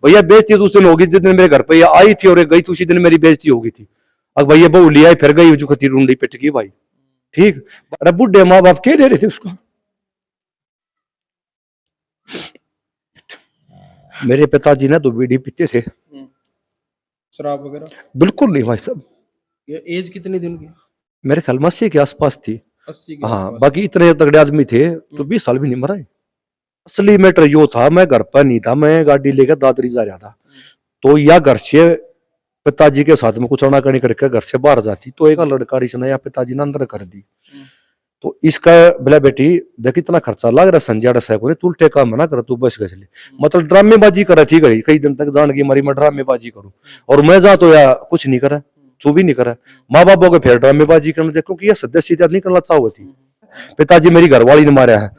भैया बेइज्जती तो उस दिन होगी जिस दिन मेरे घर पे ये आई थी और गई थी, उसी दिन मेरी बेइज्जती होगी थी। अब भैया बहू लिया फिर गई जो खती रूंडी पिट गई भाई। ठीक, अरे बुढ़े माँ बाप क्या ले रहे थे उसका। मेरे पिताजी ने तो बीड़ी पीते थे। शराब वगैरह बिल्कुल नहीं भाई साहब। ये एज कितनी दिन की? मेरे ख्याल में 80 के आसपास थी। 80 के हाँ, आसपास। बाकी इतने तगड़े आदमी थे तो 20 साल भी नहीं मरा है। असली मैटर यो था, मैं घर पर नहीं था, मैं गाड़ी लेकर दादरी जा रहा था। तो या घर से पिताजी के साथ में कुछ अनाकनी करके घर से बाहर जाती तो एक लड़का इसने या पिताजी ने अंदर कर दी। तो इसका बोला बेटी देख इतना खर्चा लग रहा संजय डसा को तू उल्टे काम ना कर, तू बस गजली मतलब ड्रामेबाजी कर थी गई कई दिन तक जान की मारी मैं ड्रामेबाजी करूं और मैं जा तो या कुछ नहीं करा, तू भी नहीं करा। माँ बापों के फिर ड्रामेबाजी करना थे क्योंकि ये सदस्य नहीं करना चाहो थी। पिताजी मेरी घरवाली ने मारा है।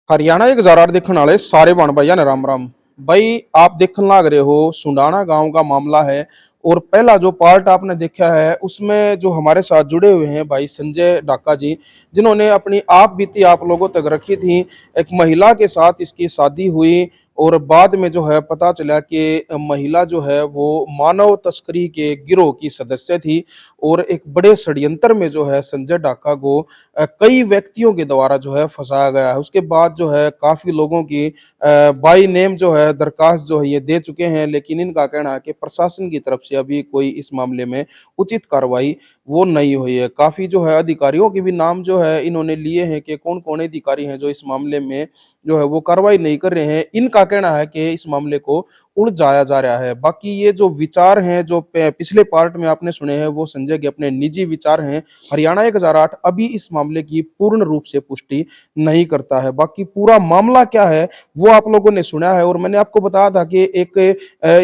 हरियाणा 1008 देखने वाले सारे बहन भाइया ने राम राम। भाई आप देखने लग रहे हो सुंडाना गांव का मामला है और पहला जो पार्ट आपने देखा है उसमें जो हमारे साथ जुड़े हुए हैं भाई संजय डाका जी, जिन्होंने अपनी आप बीती आप लोगों तक रखी थी। एक महिला के साथ इसकी शादी हुई और बाद में जो है पता चला कि महिला जो है वो मानव तस्करी के गिरोह की सदस्य थी और एक बड़े षड्यंत्र में जो है संजय डाका को कई व्यक्तियों के द्वारा जो है फंसाया गया है। उसके बाद जो है काफी लोगों की बाई नेम जो है दरखास्त जो है ये दे चुके हैं, लेकिन इनका कहना है कि प्रशासन की तरफ से अभी कोई इस मामले में उचित कार्रवाई वो नहीं हुई है। काफी जो है अधिकारियों के भी नाम जो है इन्होंने लिए हैं कि कौन कौन अधिकारी हैं जो इस मामले में जो है वो कार्रवाई नहीं कर रहे हैं। इनका कहना है कि इस मामले को उलझाया जा रहा है। बाकी ये जो विचार हैं जो पिछले पार्ट में आपने सुने हैं वो संजय के अपने निजी विचार हैं। हरियाणा 1008 अभी इस मामले की पूर्ण रूप से पुष्टि नहीं करता है। बाकी पूरा मामला क्या है वो आप लोगों ने सुना है और मैंने आपको बताया था कि एक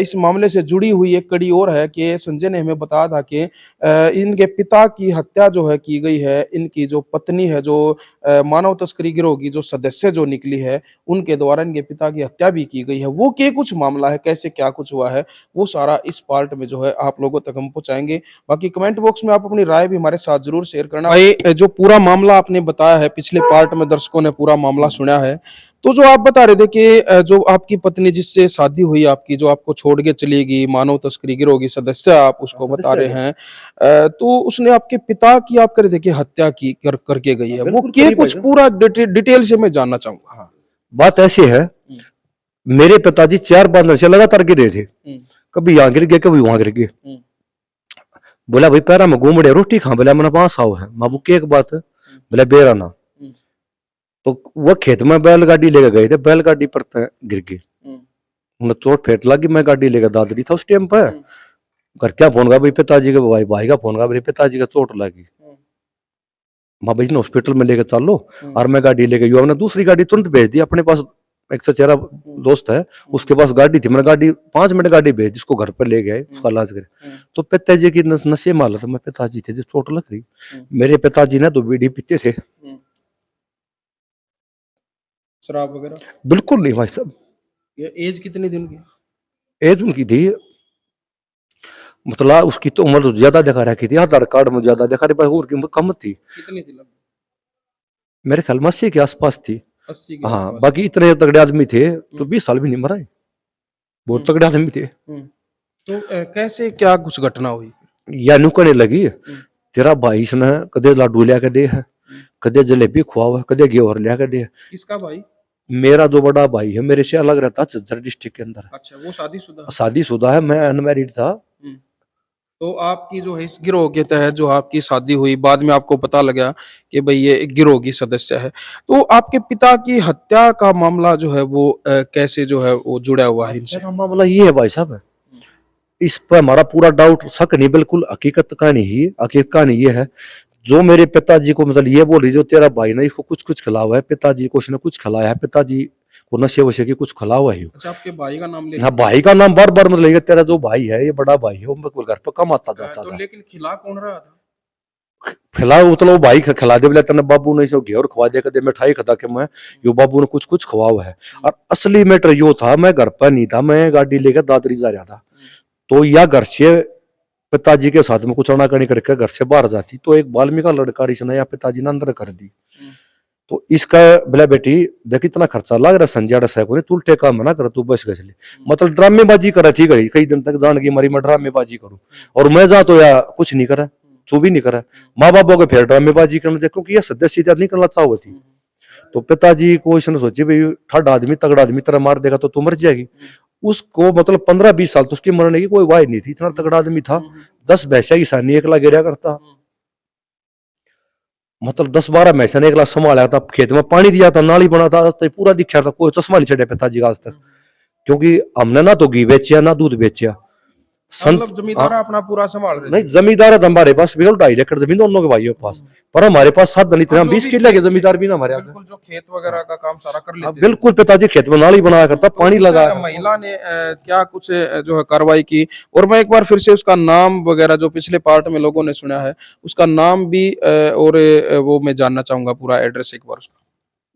इस मामले से जुड़ी हुई एक कड़ी और है कि संजय ने हमें बताया था कि इनके पिता की हत्या जो है की गई है। इनकी जो पत्नी है जो मानव तस्करी गिरोह की जो सदस्य जो निकली है उनके द्वारा इनके पिता की हत्या भी की गई है। वो क्या कुछ मामला है, कैसे क्या कुछ हुआ है, वो सारा इस पार्ट में जो है आप लोगों तक हम पहुंचाएंगे। बाकी कमेंट बॉक्स में आप अपनी राय भी हमारे साथ जरूर शेयर करना। भाई जो पूरा मामला आपने बताया है पिछले पार्ट में दर्शकों ने पूरा मामला सुना है, तो जो आप बता रहे थे कि जो आपकी पत्नी जिससे शादी हुई आपकी जो आपको छोड़ के चली गई मानव तस्करी गिरोह की सदस्य आप उसको बता रहे हैं, तो उसने आपके पिता की आप कह रहे थे कि हत्या की करके गई है, वो क्या कुछ पूरा डिटेल से मैं जानना चाहूंगा। बात ऐसी है, मेरे पिताजी 4-5 दिन से लगातार गिरे थे, कभी यहाँ गिर गए कभी वहां गिर गए। बोला भाई पैरा में घूम रहे रोटी खा, बोला मैंने वहां साव है माबू के एक बात है, बोला बेरा ना। तो वह खेत में बैलगाड़ी लेकर गए थे, बैलगाड़ी पर गिर गए, उन्हें चोट फेंट लगी। मैं गाड़ी लेकर दादरी था उस टाइम पर, घर क्या फोन का भाई पिताजी के भाई का फोन का भाई पिताजी का चोट लगी, माँ भाई ने हॉस्पिटल में लेकर चलो। और मैं गाड़ी लेकर युवा ने दूसरी गाड़ी तुरंत भेज दी अपने पास, एक चचेरा दोस्त है उसके पास गाड़ी थी, मैंने गाड़ी 5 मिनट गाड़ी भेज दी, उसको घर पर ले गए, उसका इलाज करे। तो पिताजी की नशे में हालत में पिताजी थे जो चोट लग रही। मेरे पिताजी ने तो बीड़ी पीते थे। शराब वगैरह बिल्कुल नहीं भाई साहब। ये एज कितनी दिन की? एज उनकी थी मतलब उसकी तो उम्र तो ज्यादा दिखा रखी थी, आधार कार्ड में ज्यादा दिखा रही, और की उम्र कम थी। कितनी थी लगभग? मेरे ख्याल में 80 के आसपास थी। 80 के हाँ, आसपास। बाकी इतने तगड़े आदमी थे तो 20 साल भी नहीं मरा है, बहुत तगड़े आदमी थे। तो कैसे क्या कुछ घटना हुई? या नुकने लगी, तेरा भाई इसने कदे लाडू लिया के दे है, कदे जलेबी खुआ, कदे घेवर लिया के दे। किसका भाई? मेरा जो बड़ा भाई है मेरे से अलग रहता, झज्जर डिस्ट्रिक्ट के अंदर। अच्छा, वो शादीशुदा? शादीशुदा है, मैं अनमैरिड था। तो आपकी जो है इस गिरोह के तहत जो आपकी शादी हुई, बाद में आपको पता लगा कि भाई ये एक गिरोह की सदस्य है, तो आपके पिता की हत्या का मामला जो है वो कैसे जो है वो जुड़ा हुआ है इनसे? मामला ये है भाई साहब, इस पर हमारा पूरा डाउट शक नहीं, बिल्कुल हकीकत कहानी ही, हकीकत कहानी ये है। जो मेरे पिताजी को मतलब ये बोल रही जो तेरा भाई ने इसको कुछ कुछ खिलावा है, पिताजी को उसने कुछ खिलाया है, पिताजी को नशे वशे की कुछ खिला हुआ है। अच्छा, आपके भाई का नाम ले? हाँ, भाई का नाम बार बार मतलब तेरा जो भाई है ये बड़ा भाई है, वो घर पर कम आता जाता तो था। लेकिन खिला कौन रहा था? खिला मतलब भाई खिला दे बोले तेने बाबू ने घेवर खवा दे, कदे मिठाई खता के मैं यो बाबू ने कुछ कुछ खवा हुआ है। और असली मैटर यो था, मैं घर पर नहीं था, मैं गाड़ी लेकर दादरी जा रहा था। तो या घर से पिताजी के साथ में कुछ अनाकनी करके घर से बाहर जाती तो एक बाल्मीकि लड़का इसने या पिताजी ने अंदर कर दी। तो इसका बोला बेटी देख इतना खर्चा लग रहा संजय सैको ने तू उल्टे काम ना कर, तू बस गजली मतलब ड्रामेबाजी करा थी गई कई दिन तक जान गई मारी मैं ड्रामेबाजी करूं और मैं जा तो या कुछ नहीं करा, तू भी नहीं करा, माँ बापों के फिर ड्रामेबाजी करने दे क्योंकि ये सदस्य नहीं करना चाहो थी। तो पिताजी को इसने सोची भाई ठड आदमी तगड़ा आदमी तरह मार देगा तो तू मर जाएगी। उसको मतलब 15-20 साल तो उसकी मरने की कोई वाह नहीं थी, इतना तगड़ा आदमी था, 10 भैंसा की सानी एकला गिरा करता, मतलब 10-12 भैंसा ने एकला संभाला था, खेत में पानी दिया था, नाली बना था, तो पूरा दिखा था, कोई चश्मा नहीं चढ़ा पिताजी का आज तक, क्योंकि हमने ना तो घी बेचा ना दूध बेचा। मतलब जमींदार अपना पूरा संभाल रहे थे। नहीं जमींदार था हमारे पास बिल्कुल 2.5 एकड़ जमीन दोनों के भाइयों के पास, पर हमारे पास साधन इतना 20 किले के जमींदार भी ना हमारे आगे। बिल्कुल जो खेत वगैरह का काम सारा कर लेते थे। बिल्कुल पिताजी खेत में नाली बनाया करता, पानी लगा। महिला ने क्या कुछ जो है कार्रवाई की, और मैं एक बार फिर से उसका नाम वगैरह जो पिछले पार्ट में लोगों ने सुना है उसका नाम भी और वो मैं जानना चाहूंगा, पूरा एड्रेस एक बार उसका।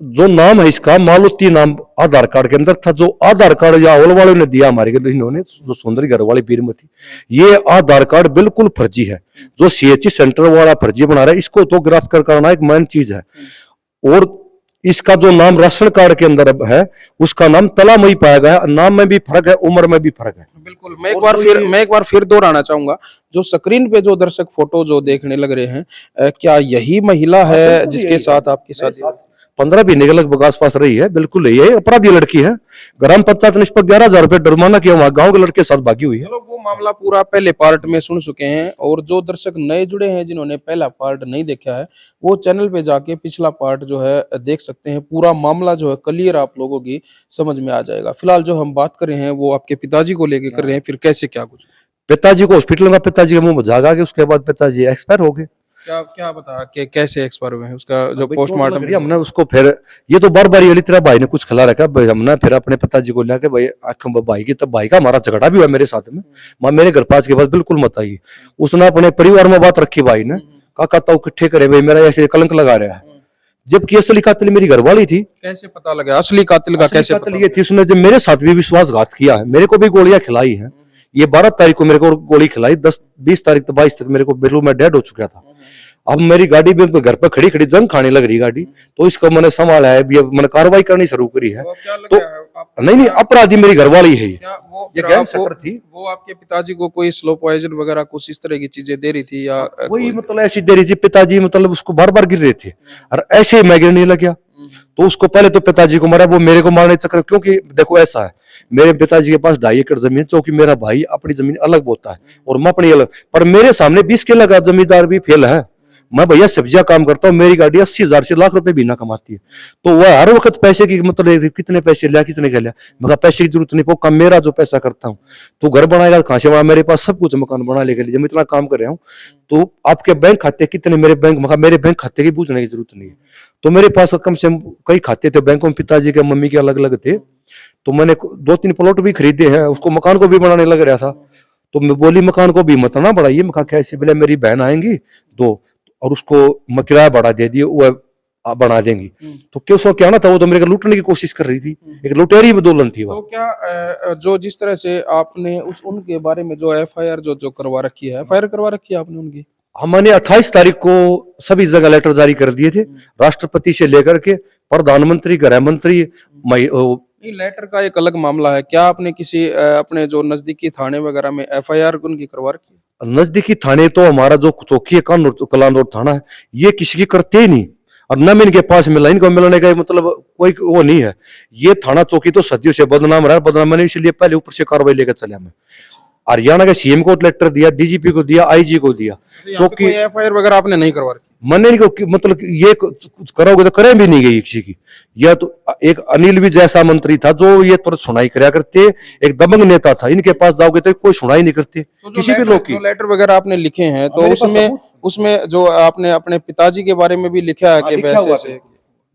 जो नाम है इसका मालुती नाम आधार कार्ड के अंदर था, जो आधार कार्ड या ओल वालों ने दिया हमारे इन्होंने जो सुंदरी घर वाली पीरमती, ये आधार कार्ड बिल्कुल फर्जी है, जो सीएचसी सेंटर वाला फर्जी बना रहा है, इसको तो गिरफ्त करना एक मेन चीज है। और इसका जो नाम राशन कार्ड के अंदर है उसका नाम तलामई पाया गया, नाम में भी फर्क है, उम्र में भी फर्क है। बिल्कुल मैं एक बार फिर दोहराना चाहूंगा, जो स्क्रीन पे जो दर्शक फोटो जो देखने लग रहे हैं, क्या यही महिला है जिसके साथ आपके साथ 15 महीने के लगभग आसपास रही है? बिल्कुल यही अपराधी लड़की है, ग्राम पंचायत ने इस पर 11,000 रुपए जुर्माना किया, वहां गांव के लड़के साथ भागी हुई है। चलो वो मामला पूरा पहले पार्ट में सुन चुके हैं, और जो दर्शक नए जुड़े हैं जिन्होंने पहला पार्ट नहीं देखा है वो चैनल पे जाके पिछला पार्ट जो है देख सकते हैं, पूरा मामला जो है क्लियर आप लोगों की समझ में आ जाएगा। फिलहाल जो हम बात कर रहे हैं वो आपके पिताजी को लेके कर रहे हैं, फिर कैसे क्या कुछ पिताजी को हॉस्पिटल में पिताजी के मुंह में झाग आ गया, उसके बाद पिताजी एक्सपायर हो गए। क्या क्या बता कि कैसे एक्सपायर हुए हैं, उसका जो पोस्टमार्टम हमने उसको फिर ये तो बार बार ये तेरा भाई ने कुछ खिला रखा, हमने फिर अपने पिताजी को लिया कि भाई भाई की तब भाई का हमारा झगड़ा भी हुआ मेरे साथ में, मां मेरे घर पास के पास बिल्कुल मत आई, उसने अपने परिवार में बात रखी भाई ने, काका ताऊ इकट्ठे करे भाई मेरा ऐसे कलंक लगा रहा है, जबकि असली कातिल मेरी घरवाली थी। कैसे पता लगा असली कातिल का? कैसे कातिल ये थी, उसने जब मेरे साथ भी विश्वासघात किया है, मेरे को भी गोलियां खिलाई है, ये 12 तारीख को मेरे को गोली खिलाई, 10-20 तारीख तो 22 तक मेरे को बिल्कुल मैं डेड हो चुका था। अब मेरी गाड़ी भी घर पर खड़ी खड़ी जंग खाने लग रही गाड़ी, तो इसको मैंने संभाला है, मैंने कार्रवाई करनी शुरू करी है। तो नहीं अपराधी मेरी घरवाली है, ये गैंगस्टर थी। वो आपके पिताजी को कोई स्लो पॉइजन वगैरह कुछ इस तरह की चीजें दे रही थी या वही मतलब ऐसी दे रही थी, पिताजी मतलब उसको बार बार गिर रहे थे और ऐसे ही मैं गिरने लग गया, तो उसको पहले तो पिताजी को मारा, वो मेरे को मारने चक्कर, क्योंकि देखो ऐसा है मेरे पिताजी के पास 2.5 एकड़ जमीन, क्योंकि मेरा भाई अपनी जमीन अलग बोता है और मैं अपनी अलग, पर मेरे सामने 20 किलो का जमींदार भी फेल है। मैं भैया सब्जियां काम करता हूँ, मेरी गाड़ी 80,000 से लाख रुपए भी ना कमाती है, तो वह हर वक्त पैसे की मतलब कितने पैसे लिया कितने का लिया, मैं पैसे की जरूरत नहीं, वो कम मेरा जो पैसा करता हूँ तो घर बनाएगा कहां से, वहां मेरे पास सब कुछ मकान बनाने के लिए मैं इतना काम कर रहा हूँ, तो आपके बैंक खाते कितने, मेरे बैंक खाते की पूछने की जरूरत नहीं है, तो मेरे पास कम से कम कई खाते थे बैंकों में, पिताजी के मम्मी के अलग अलग थे, तो मैंने 2-3 प्लॉट भी खरीदे हैं, उसको मकान को भी बनाने लग रहा था, तो मैं बोली मकान को भी मत ना बढ़ाइए, मैं कैसे बोले मेरी बहन आएंगी दो और उसको मैं किराया बढ़ा दे दिए, वो बना देंगी, तो क्यों सो क्या ना था, वो तो मेरे को लूटने की कोशिश कर रही थी, एक लुटेरी बदौलन थी वो। तो क्या जो जिस तरह से आपने उनके बारे में जो एफआईआर जो करवा रखी है, एफआईआर करवा रखी है आपने उनकी? हमने 28 तारीख को सभी जगह लेटर जारी कर दिए थे, राष्ट्रपति से लेकर के प्रधानमंत्री, गृह मंत्री। नहीं, लेटर का एक अलग मामला है, क्या आपने किसी अपने जो नजदीकी थाने वगैरह में एफआईआर उनकी करवा रखी है? नजदीकी थाने तो हमारा जो चौकी है कलानौर थाना है, ये किसी की करते ही नहीं, और न इनके पास मिला, इनको मिलने का मतलब कोई वो नहीं है, ये थाना चौकी तो सदियों से बदनाम रहा, बदनाम मैंने इसलिए पहले ऊपर से कार्रवाई लेकर चला, मैं हरियाणा के सीएम को लेटर दिया, डीजीपी को दिया, आईजी को दिया, चौकी एफआईआर वगैरह आपने नहीं करवा रखी? मैंने नहीं, मतलब ये कुछ करोगे तो करे भी नहीं गई किसी की, यह तो एक अनिल भी जैसा मंत्री था जो ये तुरंत सुनाई कराया करते, एक दबंग नेता था, इनके पास जाओगे तो कोई सुनाई नहीं करते तो किसी भी लोग की। जो लेटर वगैरह आपने लिखे हैं तो उसमें जो आपने अपने पिताजी के बारे में भी लिखा है कि वैसे से?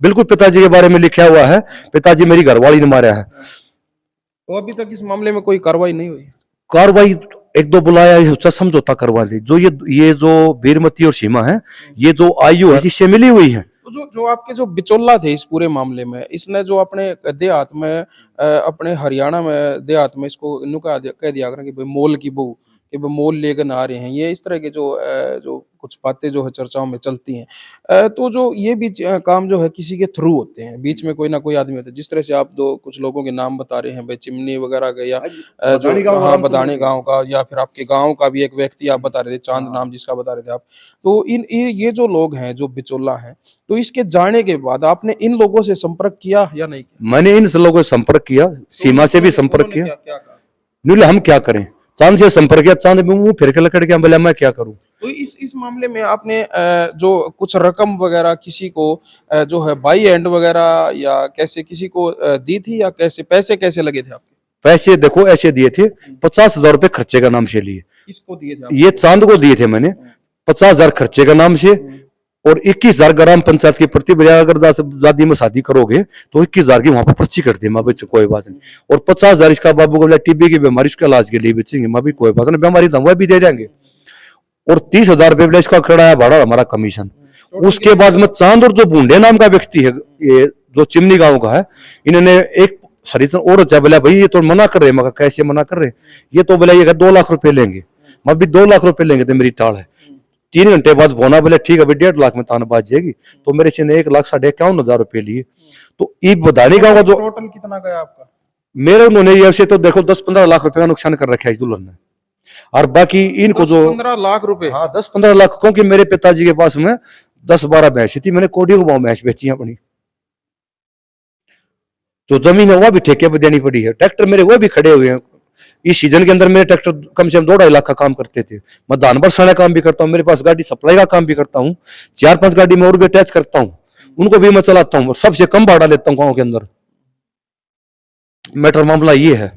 बिल्कुल पिताजी के बारे में लिखा हुआ है, पिताजी मेरी घरवाली ने मारा है। तो अभी तक इस मामले में कोई कार्रवाई नहीं हुई? कार्रवाई 1-2 बुलाया, समझौता करवा दी, जो ये जो बीरमती और सीमा है, ये जो आयु है इससे मिली हुई है। तो जो आपके जो बिचौला थे इस पूरे मामले में, इसने जो अपने देहात में अपने हरियाणा में देहात में इसको कह दिया कि भाई मोल की बहू, कि वो मोल लेकर आ रहे हैं, ये इस तरह के जो कुछ बातें जो है चर्चाओं में चलती हैं। तो जो ये भी काम जो है किसी के थ्रू होते हैं, बीच में कोई ना कोई आदमी होता है, जिस तरह से आप दो कुछ लोगों के नाम बता रहे हैं भाई, चिमनी वगैरह का या जो बदानी गाँव हाँ आराम से बदाने गांव का, या फिर आपके गांव का भी एक व्यक्ति आप बता रहे थे, चांद नाम जिसका बता रहे थे आप। तो ये जो लोग हैं जो बिचौला हैं, तो इसके जाने के बाद आपने इन लोगों से संपर्क किया या नहीं किया? मैंने इन लोगों से संपर्क किया, सीमा से भी संपर्क उन्होंने किया। क्या कहा? बोले हम क्या करें, चांद से संपर्क किया, चांद में मुंह फिर के लकड़ के बोला मैं क्या करूं। तो इस मामले में आपने जो कुछ रकम वगैरह किसी को जो है बाई एंड वगैरह या कैसे किसी को दी थी, या कैसे पैसे कैसे लगे थे आपके? पैसे देखो ऐसे दिए थे, 50,000 रुपए खर्चे का नाम से लिए। किसको दिए थे आप? ये चांद को दिए थे मैंने 50,000 खर्चे का नाम से, और 21,000 ग्राम पंचायत की प्रति बजाय, अगर जादी में शादी करोगे तो 21,000 की वहां पर पर्ची कर दी। मैं बच्चे कोई बात नहीं, और 50,000 इसका बाबू को बोला टीबी की बीमारी उसके इलाज के लिए बेचेंगे। मैं भी कोई बात नहीं, बीमारी तो वह भी दे देंगे। और 30,000 रुपये बोला इसका खड़ा है भाड़ा हमारा कमीशन। उसके बाद में चांद और जो बूंडे नाम का व्यक्ति है, ये जो चिमनी गांव का है, इन्होंने एक सरिता और बोला भाई ये तो मना कर रहे। मैं कैसे मना कर रहे, ये तो बोला ये 2 लाख रुपए लेंगे। मैं भी 2 लाख रुपए लेंगे तो मेरी टाल है। 3 घंटे बाद बोना बोले ठीक है भाई 1.5 लाख में तान बाज जाएगी। तो मेरे से 1,51,000 रुपए लिए। तो ये बदानी गांव का जो टोटल कितना गया आपका? मेरे उन्होंने ये से तो देखो 10-15 लाख रुपए का नुकसान कर रखा है इस दुल्हन ने। और बाकी इनको जो 15 लाख रुपए? हाँ 10-15 लाख, क्योंकि मेरे पिताजी के पास में 10-12 भैंस थी, मैंने कोडियों को भैंस बेची अपनी। जो जमीन है वो भी ठेके पर देनी पड़ी है। ट्रैक्टर मेरे वो भी खड़े हुए हैं। इस सीजन के अंदर मेरे ट्रैक्टर कम से कम 2-2.5 लाख का काम करते थे। मैं धान बरसाने काम भी करता हूँ, मेरे पास गाड़ी सप्लाई का काम भी करता हूँ, 4-5 गाड़ी में और भी अटैच करता हूँ, उनको भी मैं चलाता हूँ, और सबसे कम भाड़ा लेता हूँ गाँव के अंदर। मैटर मामला ये है,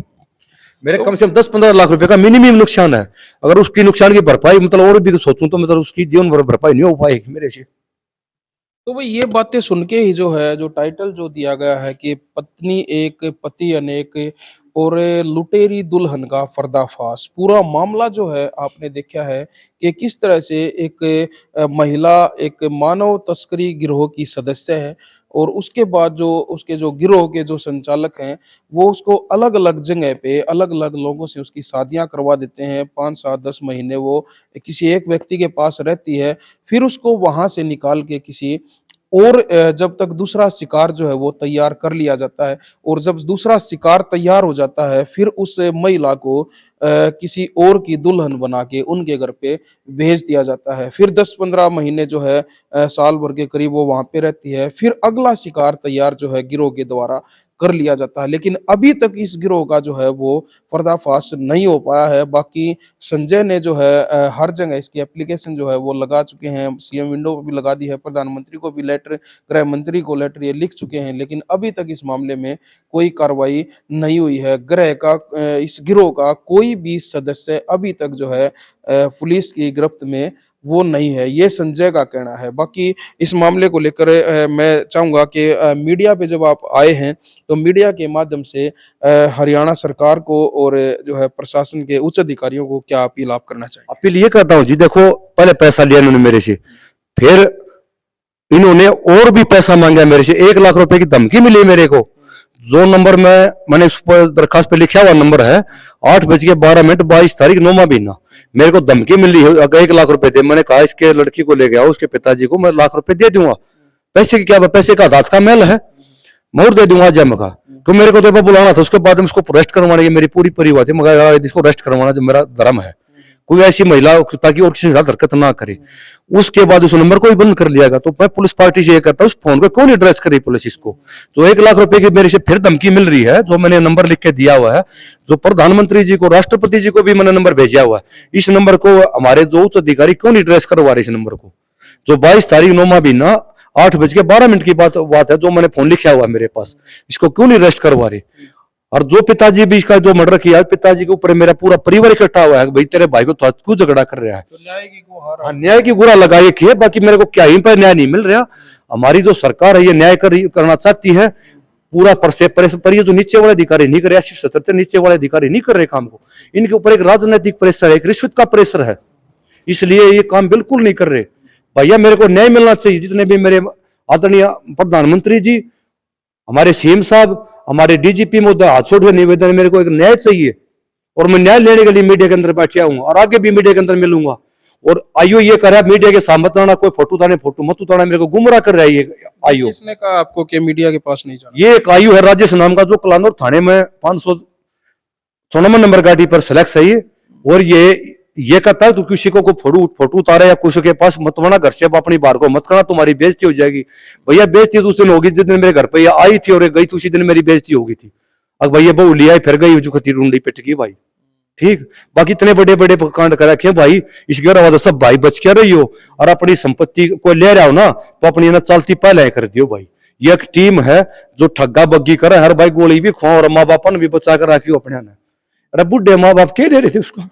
मेरे कम से कम 10-15 लाख रुपए का मिनिमम नुकसान है। अगर उसकी नुकसान की भरपाई मतलब और भी सोचूं तो मतलब उसकी जीवन भर भरपाई नहीं हो पाएगी मेरे से। तो भाई ये बातें सुन के ही जो है जो टाइटल जो दिया गया है कि पत्नी एक पति अनेक और लुटेरी दुल्हन का पर्दाफाश, पूरा मामला जो है आपने देखा है कि किस तरह से एक महिला एक मानव तस्करी गिरोह की सदस्य है, और उसके बाद जो उसके जो गिरोह के जो संचालक हैं वो उसको अलग अलग जगह पे अलग अलग लोगों से उसकी शादियां करवा देते हैं। 5-7-10 महीने वो किसी एक व्यक्ति के पास रहती है, फिर उसको वहां से निकाल के किसी और जब तक दूसरा शिकार जो है वो तैयार कर लिया जाता है, और जब दूसरा शिकार तैयार हो जाता है फिर उस महिला को किसी और की दुल्हन बना के उनके घर पे भेज दिया जाता है। फिर 10-15 महीने जो है साल भर के करीब वो वहां पे रहती है, फिर अगला शिकार तैयार जो है गिरोह के द्वारा कर लिया जाता है। लेकिन अभी तक इस गिरोह का जो है वो पर्दाफाश नहीं हो पाया है। बाकी संजय ने जो है हर जगह इसकी एप्लीकेशन जो है वो लगा चुके हैं, सीएम विंडो पे भी लगा दी है, प्रधानमंत्री को भी लेटर, गृह मंत्री को लेटर ये लिख चुके हैं, लेकिन अभी तक इस मामले में कोई कार्रवाई नहीं हुई है। गृह का इस गिरोह का कोई भी सदस्य अभी तक जो है पुलिस की गिरफ्त में वो नहीं है, ये संजय का कहना है। बाकी इस मामले को लेकर मैं चाहूंगा कि मीडिया पे जब आप आए हैं तो मीडिया के माध्यम से हरियाणा सरकार को और जो है प्रशासन के उच्च अधिकारियों को क्या अपील आप करना चाहेंगे? अपील ये करता हूँ जी, देखो पहले पैसा लिया इन्होंने मेरे से, फिर इन्होंने और भी पैसा मांगा मेरे से, 1 लाख रुपए की धमकी मिली मेरे को। जो नंबर मैंने उस पर दरखास्त पे लिखा हुआ नंबर है 8:12 22 तारीख 9वां महीना, मेरे को धमकी मिली है 1 लाख रुपए दे। मैंने कहा इसके लड़की को ले गया उसके पिताजी को मैं लाख रुपए दे दूंगा, पैसे की क्या, पैसे का हाथ का मेल है, मोर दे दूंगा जब का। तो मेरे को तो बुलाना था, उसके बाद उसको अरेस्ट करवाना, ये मेरी पूरी परिवार थी, मगर इसको अरेस्ट करवाना जो मेरा धर्म है, कोई ऐसी महिला ताकि और किसी के साथ हरकत ना करे। उसके बाद उस नंबर को ही बंद कर लिया गया। तो मैं पुलिस पार्टी से ये कहता हूँ उस फोन को क्यों नहीं ट्रेस करी पुलिस इसको। तो 1 लाख रुपए की मेरे से फिर धमकी मिल रही है, जो मैंने नंबर लिख के दिया हुआ है, जो प्रधानमंत्री जी को, राष्ट्रपति जी को भी मैंने नंबर भेजा हुआ है। इस नंबर को हमारे जो उच्च अधिकारी क्यों नहीं ट्रेस करवा रहे इस नंबर को, जो 22 तारीख 9वां महीना 8:12 की बात है, जो मैंने फोन लिखा हुआ है मेरे पास, इसको क्यों नहीं अरेस्ट करवा रहे। और जो पिताजी भी इसका जो मर्डर किया, पिताजी के ऊपर मेरा पूरा परिवार इकट्ठा हुआ है, भाई तेरे भाई को तो क्यों झगड़ा कर रहा है। तो न्याय की गुरा लगाई है, बाकी मेरे को क्या ही पर न्याय नहीं मिल रहा। हमारी जो सरकार है ये न्याय करना चाहती है पूरा पर ये जो नीचे वाले अधिकारी नहीं कर रहे, 80-70 नीचे वाले अधिकारी नहीं कर रहे काम को। इनके ऊपर एक राजनीतिक प्रेशर है, एक रिश्वत का प्रेशर है, इसलिए ये काम बिल्कुल नहीं कर रहे। भैया मेरे को न्याय मिलना चाहिए। जितने भी मेरे आदरणीय प्रधानमंत्री जी, हमारे सीएम साहब, हमारे डीजीपी में हाथ छोड़ के निवेदन, मेरे को एक न्याय चाहिए। और मैं न्याय लेने के लिए मीडिया के अंदर बैठा हूँ और आगे भी मीडिया के अंदर मिलूंगा। और आयु ये कर रहा है मीडिया के सामने उतारना, कोई फोटो उतारने, फोटो मत उतारना, मेरे को गुमराह कर रहा है ये आयु। किसने कहा आपको कि मीडिया के पास नहीं जाना? ये एक आयु है राजेश नाम का, जो कलानौर थाने में 596 नंबर गाड़ी पर सेलेक्ट है ये। और ये कहता है तू किसी को फोटो उतारे या कुछ के पास मत बना, घर से अपनी बाहर को मत करना, तुम्हारी बेइज्जती हो जाएगी। भैया बेइज्जती तो उस दिन होगी जिस दिन मेरे घर पे ये आई थी और गई थी, उसी दिन मेरी बेइज्जती होगी थी। अब भैया बहू लिया फिर गई जो खती रूंडी पिट गई भाई। ठीक, बाकी इतने बड़े बड़े कांड कर रखे भाई, इस गिरवा तो सब भाई बच के रही हो। और अपनी संपत्ति को ले रहा हो ना तो अपनी ना चलती पहले कर दियो भाई। ये एक टीम है जो ठग्गा बग्गी करे, हर भाई गोली भी खुआ और माँ बाप ने भी बचा कर रखी अपने ने। अरे बुढ़े माँ बाप क्या दे रहे थे उसका।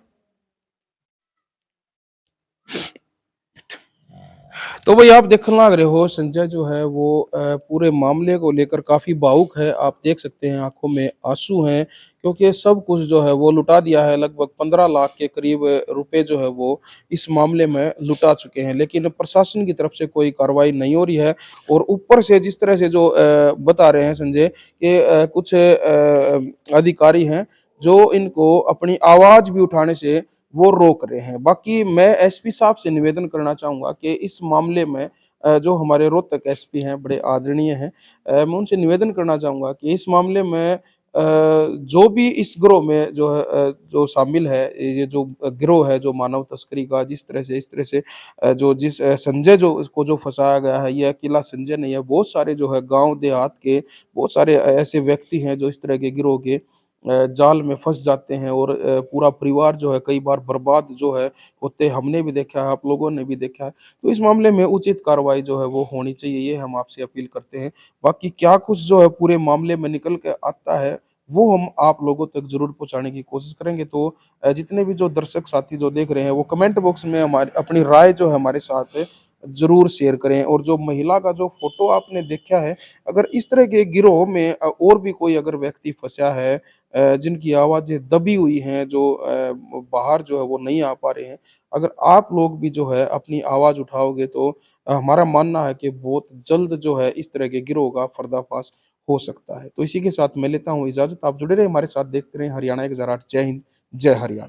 तो भाई आप देखने लग रहे हो संजय जो है वो पूरे मामले को लेकर काफी भावुक है। आप देख सकते हैं आंखों में आंसू हैं, क्योंकि सब कुछ जो है वो लुटा दिया है। लगभग 15 लाख के करीब रुपए जो है वो इस मामले में लुटा चुके हैं, लेकिन प्रशासन की तरफ से कोई कार्रवाई नहीं हो रही है। और ऊपर से जिस तरह से जो बता रहे हैं संजय कि कुछ अधिकारी हैं जो इनको अपनी आवाज भी उठाने से वो रोक रहे हैं। बाकी मैं एसपी साहब से निवेदन करना चाहूँगा कि इस मामले में जो हमारे रोहतक एसपी हैं, बड़े आदरणीय हैं, मैं उनसे निवेदन करना चाहूँगा कि इस मामले में जो भी इस गिरोह में जो है जो शामिल है, ये जो गिरोह है जो मानव तस्करी का, जिस तरह से इस तरह से संजय जो इसको जो फँसाया गया है, ये अकेला संजय नहीं है, बहुत सारे जो है गाँव देहात के बहुत सारे ऐसे व्यक्ति हैं जो इस तरह के गिरोह के जाल में फँस जाते हैं। और पूरा परिवार जो है कई बार बर्बाद जो है होते हमने भी देखा है, आप लोगों ने भी देखा है। तो इस मामले में उचित कार्रवाई जो है वो होनी चाहिए, ये हम आपसे अपील करते हैं। बाकी क्या कुछ जो है पूरे मामले में निकल के आता है, वो हम आप लोगों तक ज़रूर पहुँचाने की कोशिश करेंगे। तो जितने भी जो दर्शक साथी जो देख रहे हैं, वो कमेंट बॉक्स में हमारी अपनी राय जो है हमारे साथ ज़रूर शेयर करें। और जो महिला का जो फ़ोटो आपने देखा है, अगर इस तरह के गिरोह में और भी कोई अगर व्यक्ति फँसा है, जिनकी आवाज़ें दबी हुई हैं, जो बाहर जो है वो नहीं आ पा रहे हैं, अगर आप लोग भी जो है अपनी आवाज़ उठाओगे तो हमारा मानना है कि बहुत जल्द जो है इस तरह के गिरोह का पर्दाफाश हो सकता है। तो इसी के साथ मैं लेता हूँ इजाज़त। आप जुड़े रहिए हमारे साथ, देखते रहें हरियाणा 1008। जय हिंद, जय हरियाणा।